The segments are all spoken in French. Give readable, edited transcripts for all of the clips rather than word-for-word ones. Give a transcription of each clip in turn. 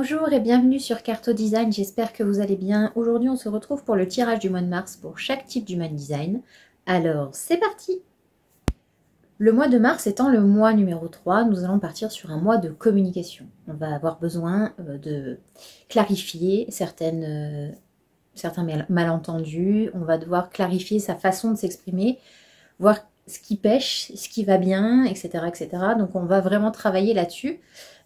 Bonjour et bienvenue sur Carto Design, j'espère que vous allez bien. Aujourd'hui on se retrouve pour le tirage du mois de mars pour chaque type d'Human Design. Alors c'est parti! Le mois de mars étant le mois numéro 3, nous allons partir sur un mois de communication. On va avoir besoin de clarifier certains malentendus, on va devoir clarifier sa façon de s'exprimer, voir ce qui pêche, ce qui va bien, etc., etc. Donc on va vraiment travailler là-dessus.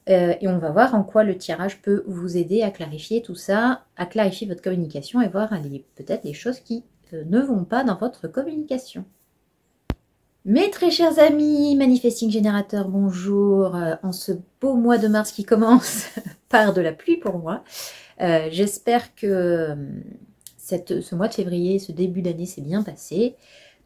Et on va voir en quoi le tirage peut vous aider à clarifier tout ça, à clarifier votre communication et voir peut-être les choses qui ne vont pas dans votre communication. Mes très chers amis Manifesting Générateurs, bonjour, en ce beau mois de mars qui commence par de la pluie pour moi. J'espère que ce mois de février, ce début d'année s'est bien passé.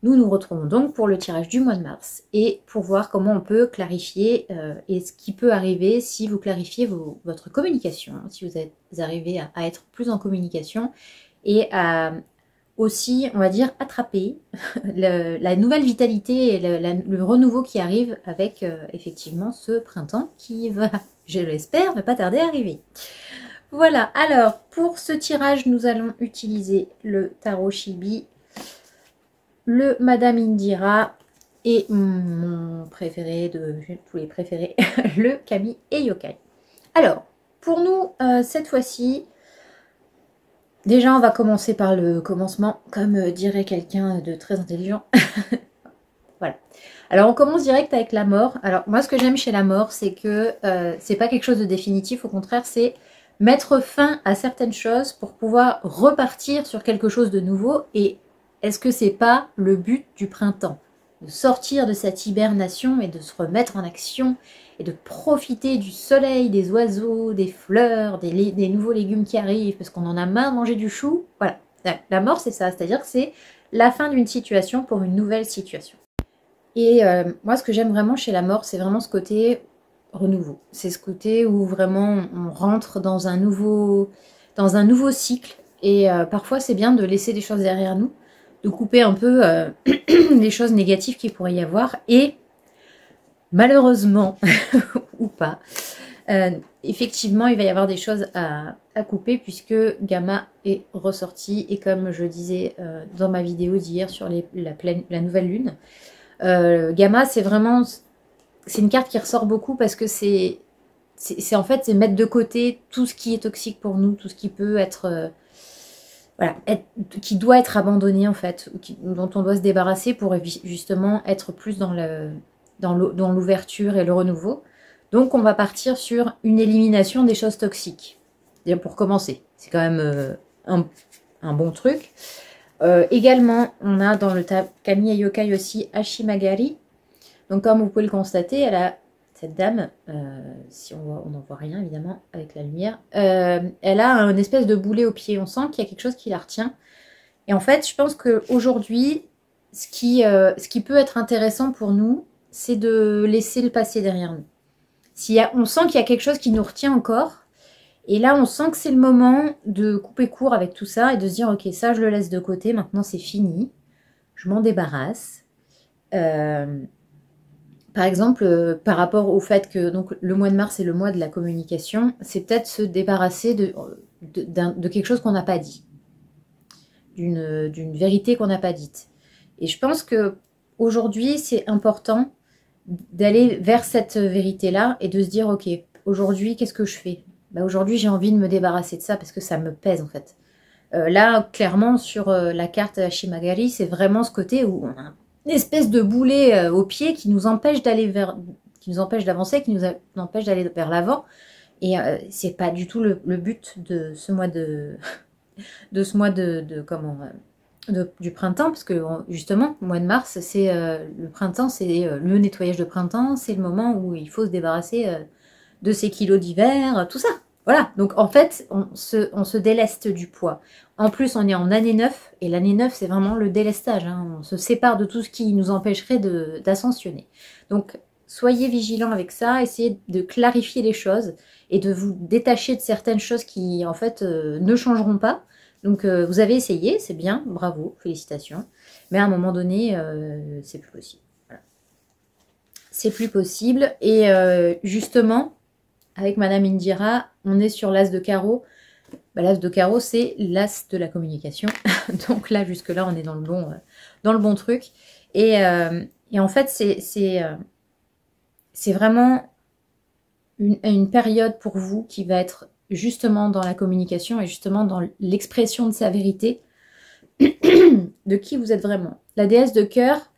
Nous nous retrouvons donc pour le tirage du mois de mars et pour voir comment on peut clarifier et ce qui peut arriver si vous clarifiez votre communication, si vous arrivez à être plus en communication et à aussi, on va dire, attraper la nouvelle vitalité et le renouveau qui arrive avec effectivement ce printemps qui va, je l'espère, ne pas tarder à arriver. Voilà, alors pour ce tirage, nous allons utiliser le tarot Shibi, le Madame Indira et mon préféré de tous les préférés, le Kami et Yokai. Alors, pour nous, cette fois-ci, déjà on va commencer par le commencement, comme dirait quelqu'un de très intelligent. Voilà. Alors on commence direct avec la mort. Alors moi ce que j'aime chez la mort, c'est que c'est pas quelque chose de définitif, au contraire c'est mettre fin à certaines choses pour pouvoir repartir sur quelque chose de nouveau. Et est-ce que c'est pas le but du printemps? De sortir de cette hibernation et de se remettre en action et de profiter du soleil, des oiseaux, des fleurs, des nouveaux légumes qui arrivent parce qu'on en a marre de manger du chou. Voilà, la mort c'est ça, c'est-à-dire que c'est la fin d'une situation pour une nouvelle situation. Et moi ce que j'aime vraiment chez la mort, c'est vraiment ce côté renouveau. C'est ce côté où vraiment on rentre dans un nouveau cycle et parfois c'est bien de laisser des choses derrière nous, de couper un peu les choses négatives qu'il pourrait y avoir et malheureusement ou pas, effectivement il va y avoir des choses à couper puisque Gamma est ressorti et comme je disais dans ma vidéo d'hier sur la nouvelle lune, Gamma c'est vraiment... C'est une carte qui ressort beaucoup parce que c'est en fait, c'est mettre de côté tout ce qui est toxique pour nous, tout ce qui peut être, voilà, qui doit être abandonné en fait, dont on doit se débarrasser pour justement être plus dans l'ouverture et le renouveau. Donc on va partir sur une élimination des choses toxiques. Déjà pour commencer, c'est quand même un bon truc. Également, on a dans le Kami et Yokai aussi Hashimagari. Donc comme vous pouvez le constater, elle a cette dame, si on n'en voit rien évidemment avec la lumière, elle a une espèce de boulet au pied. On sent qu'il y a quelque chose qui la retient. Et en fait, je pense qu'aujourd'hui, ce qui peut être intéressant pour nous, c'est de laisser le passé derrière nous. On sent qu'il y a quelque chose qui nous retient encore. Et là, on sent que c'est le moment de couper court avec tout ça et de se dire, ok, ça je le laisse de côté, maintenant c'est fini. Je m'en débarrasse. Par exemple, par rapport au fait que donc, le mois de mars est le mois de la communication, c'est peut-être se débarrasser de quelque chose qu'on n'a pas dit, d'une vérité qu'on n'a pas dite. Et je pense qu'aujourd'hui, c'est important d'aller vers cette vérité-là et de se dire, ok, aujourd'hui, qu'est-ce que je fais? Aujourd'hui, j'ai envie de me débarrasser de ça parce que ça me pèse en fait. Là, clairement, sur la carte Hashimagari, c'est vraiment ce côté où on a une espèce de boulet au pied qui nous empêche d'avancer, qui nous empêche d'aller vers l'avant. Et c'est pas du tout le but de ce mois du printemps, parce que justement, le mois de mars, c'est le printemps, c'est le nettoyage de printemps, c'est le moment où il faut se débarrasser de ces kilos d'hiver, tout ça. Voilà, donc en fait, on se déleste du poids. En plus, on est en année 9, et l'année 9, c'est vraiment le délestage. Hein. On se sépare de tout ce qui nous empêcherait d'ascensionner. Donc, soyez vigilants avec ça, essayez de clarifier les choses, et de vous détacher de certaines choses qui, en fait, ne changeront pas. Donc, vous avez essayé, c'est bien, bravo, félicitations. Mais à un moment donné, c'est plus possible. Voilà. C'est plus possible, et justement... avec Madame Indira, on est sur l'as de carreau. Bah, l'as de carreau, c'est l'as de la communication. Donc là, jusque-là, on est dans le bon truc. Et en fait, c'est vraiment une période pour vous qui va être justement dans la communication et justement dans l'expression de sa vérité, de qui vous êtes vraiment. La déesse de cœur,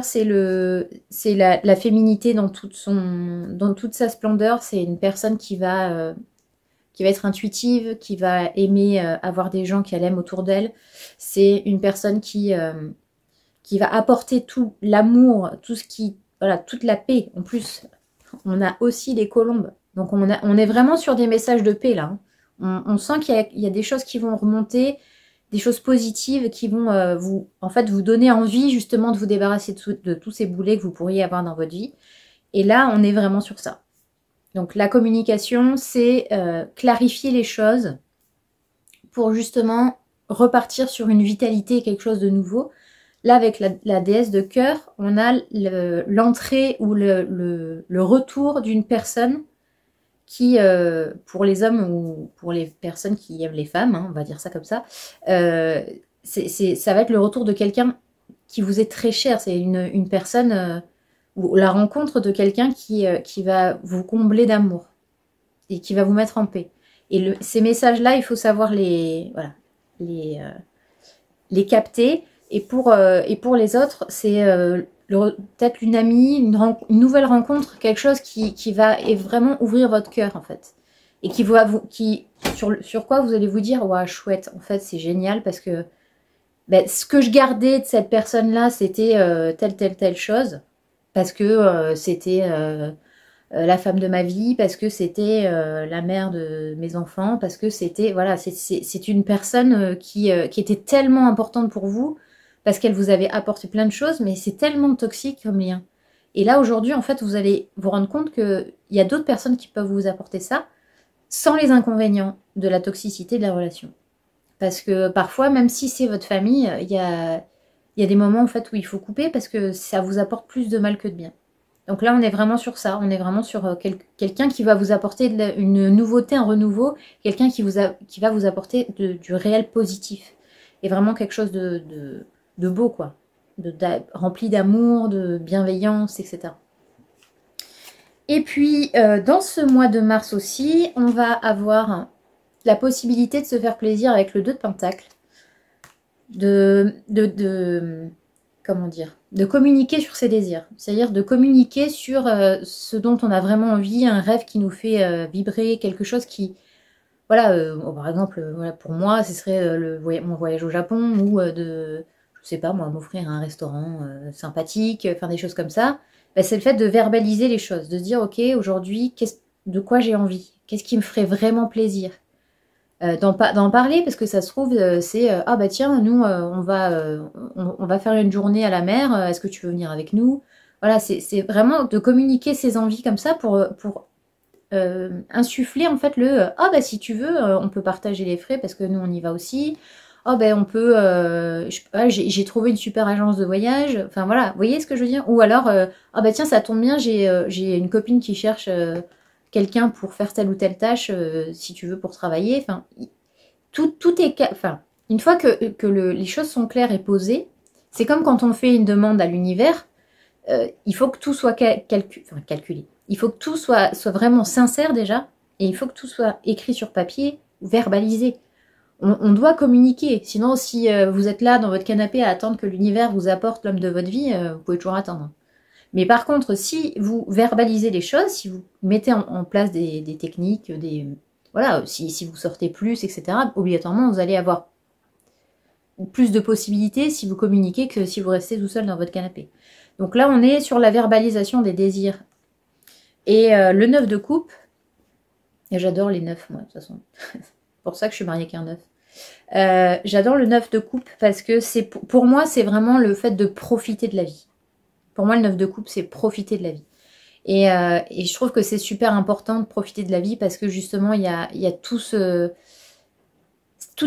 c'est la féminité dans toute sa splendeur. C'est une personne qui va être intuitive, qui va aimer avoir des gens qu'elle aime autour d'elle. C'est une personne qui va apporter tout l'amour, voilà, toute la paix. En plus, on a aussi les colombes. Donc on est vraiment sur des messages de paix là. On sent qu'il y a des choses qui vont remonter, des choses positives qui vont vous donner envie justement de vous débarrasser de tous ces boulets que vous pourriez avoir dans votre vie. Et là, on est vraiment sur ça. Donc la communication, c'est clarifier les choses pour justement repartir sur une vitalité, quelque chose de nouveau. Là, avec la déesse de cœur, on a l'entrée ou le retour d'une personne qui, pour les hommes ou pour les personnes qui aiment les femmes, hein, on va dire ça comme ça, ça va être le retour de quelqu'un qui vous est très cher. C'est une personne, ou la rencontre de quelqu'un qui va vous combler d'amour et qui va vous mettre en paix. Et ces messages-là, il faut savoir les capter. Et pour les autres, c'est peut-être une amie, une nouvelle rencontre, quelque chose qui va vraiment ouvrir votre cœur en fait. Et sur quoi vous allez vous dire, ouais, chouette, en fait c'est génial parce que ce que je gardais de cette personne-là, c'était telle chose. Parce que c'était la femme de ma vie, parce que c'était la mère de mes enfants, parce que c'était, voilà, c'est une personne qui était tellement importante pour vous, parce qu'elle vous avait apporté plein de choses, mais c'est tellement toxique comme lien. Et là, aujourd'hui, en fait, vous allez vous rendre compte qu'il y a d'autres personnes qui peuvent vous apporter ça, sans les inconvénients de la toxicité de la relation. Parce que parfois, même si c'est votre famille, il y a des moments en fait où il faut couper, parce que ça vous apporte plus de mal que de bien. Donc là, on est vraiment sur ça. On est vraiment sur quelqu'un qui va vous apporter une nouveauté, un renouveau, quelqu'un qui va vous apporter du réel positif. Et vraiment quelque chose de beau, quoi. Rempli d'amour, de bienveillance, etc. Et puis, dans ce mois de mars aussi, on va avoir la possibilité de se faire plaisir avec le 2 de Pentacle. Comment dire, de communiquer sur ses désirs, c'est-à-dire de communiquer sur ce dont on a vraiment envie, un rêve qui nous fait vibrer, quelque chose qui, voilà, par exemple, voilà, pour moi, ce serait mon voyage au Japon ou je sais pas moi, m'offrir un restaurant sympathique, faire des choses comme ça. Ben, c'est le fait de verbaliser les choses, de se dire, ok, aujourd'hui, de quoi j'ai envie, qu'est-ce qui me ferait vraiment plaisir. D'en parler, parce que ça se trouve c'est ah bah tiens, nous on va faire une journée à la mer, est-ce que tu veux venir avec nous? Voilà, c'est vraiment de communiquer ses envies comme ça pour insuffler en fait ah bah si tu veux on peut partager les frais parce que nous on y va aussi. Oh ben on peut j'ai trouvé une super agence de voyage, enfin voilà, vous voyez ce que je veux dire? Ou alors ah bah tiens, ça tombe bien, j'ai une copine qui cherche quelqu'un pour faire telle ou telle tâche, si tu veux, pour travailler. Enfin, tout est... Enfin, une fois que les choses sont claires et posées, c'est comme quand on fait une demande à l'univers, il faut que tout soit calculé. Il faut que tout soit vraiment sincère déjà, et il faut que tout soit écrit sur papier, verbalisé. On doit communiquer. Sinon, si vous êtes là dans votre canapé à attendre que l'univers vous apporte l'homme de votre vie, vous pouvez toujours attendre. Mais par contre, si vous verbalisez les choses, si vous mettez en place des techniques, voilà, si vous sortez plus, etc., obligatoirement, vous allez avoir plus de possibilités si vous communiquez que si vous restez tout seul dans votre canapé. Donc là, on est sur la verbalisation des désirs. Et le 9 de coupe, et j'adore les 9, moi, de toute façon. C'est pour ça que je suis mariée qu'un 9. J'adore le 9 de coupe parce que pour moi, c'est vraiment le fait de profiter de la vie. Pour moi, le 9 de coupe, c'est profiter de la vie. Et je trouve que c'est super important de profiter de la vie parce que justement, il y a toute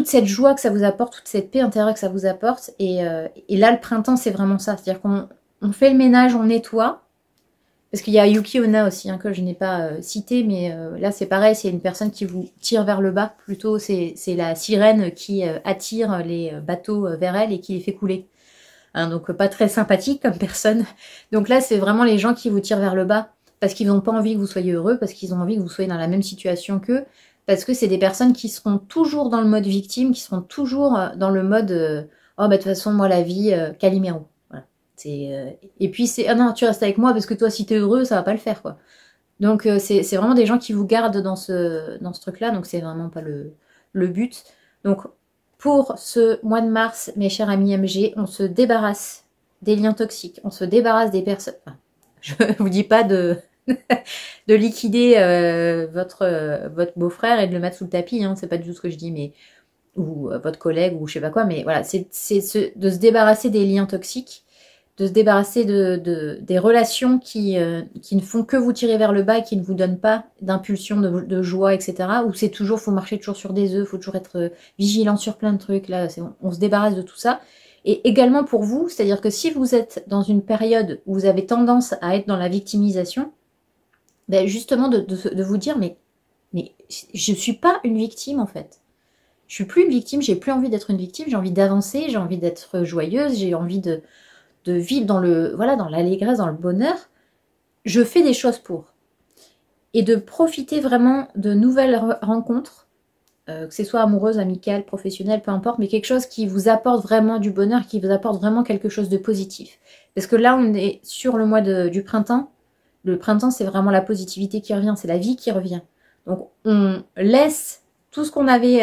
cette joie que ça vous apporte, toute cette paix intérieure que ça vous apporte. Et là, le printemps, c'est vraiment ça. C'est-à-dire qu'on fait le ménage, on nettoie. Parce qu'il y a Yuki Onna aussi, hein, que je n'ai pas cité, mais là c'est pareil, c'est une personne qui vous tire vers le bas. Plutôt, c'est la sirène qui attire les bateaux vers elle et qui les fait couler. Hein, donc pas très sympathique comme personne. Donc là, c'est vraiment les gens qui vous tirent vers le bas, parce qu'ils n'ont pas envie que vous soyez heureux, parce qu'ils ont envie que vous soyez dans la même situation qu'eux, parce que c'est des personnes qui seront toujours dans le mode victime, qui seront toujours dans le mode oh bah de toute façon, moi la vie, Calimero. Et puis c'est ah non, tu restes avec moi parce que toi si t'es heureux ça va pas le faire quoi. Donc c'est vraiment des gens qui vous gardent dans ce truc là, donc c'est vraiment pas le but. Donc pour ce mois de mars, mes chers amis MG, on se débarrasse des liens toxiques, on se débarrasse des personnes. Enfin, je vous dis pas de de liquider votre beau-frère et de le mettre sous le tapis, hein, c'est pas du tout ce que je dis, mais ou votre collègue ou je sais pas quoi, mais voilà, c'est de se débarrasser des liens toxiques, de se débarrasser des relations qui ne font que vous tirer vers le bas et qui ne vous donnent pas d'impulsion, de joie, etc. Où c'est toujours, faut marcher toujours sur des œufs, faut toujours être vigilant sur plein de trucs. Là, on se débarrasse de tout ça. Et également pour vous, c'est-à-dire que si vous êtes dans une période où vous avez tendance à être dans la victimisation, ben justement de vous dire, mais je suis pas une victime en fait. Je suis plus une victime, j'ai plus envie d'être une victime, j'ai envie d'avancer, j'ai envie d'être joyeuse, j'ai envie de vivre dans dans l'allégresse, dans le bonheur. Je fais des choses pour. Et de profiter vraiment de nouvelles rencontres, que ce soit amoureuses, amicales, professionnelles, peu importe, mais quelque chose qui vous apporte vraiment du bonheur, qui vous apporte vraiment quelque chose de positif. Parce que là, on est sur le mois du printemps. Le printemps, c'est vraiment la positivité qui revient, c'est la vie qui revient. Donc, on laisse tout ce qu'on avait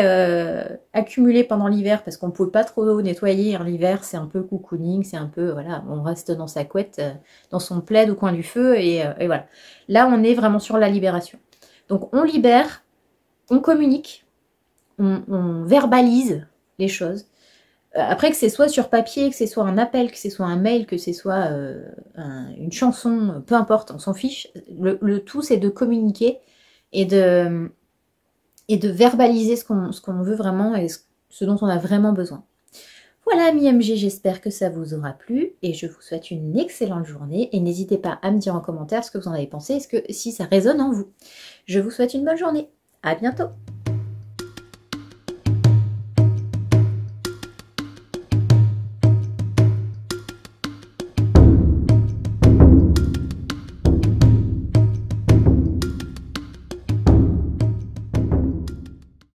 accumulé pendant l'hiver, parce qu'on ne pouvait pas trop nettoyer. L'hiver, c'est un peu cocooning, c'est un peu, voilà, on reste dans sa couette, dans son plaid au coin du feu, et voilà. Là, on est vraiment sur la libération. Donc, on libère, on communique, on verbalise les choses. Après, que ce soit sur papier, que ce soit un appel, que ce soit un mail, que ce soit une chanson, peu importe, on s'en fiche. Le tout, c'est de communiquer et de verbaliser ce qu'on veut vraiment et ce dont on a vraiment besoin. Voilà, amis MG, j'espère que ça vous aura plu et je vous souhaite une excellente journée et n'hésitez pas à me dire en commentaire ce que vous en avez pensé et si ça résonne en vous. Je vous souhaite une bonne journée. À bientôt.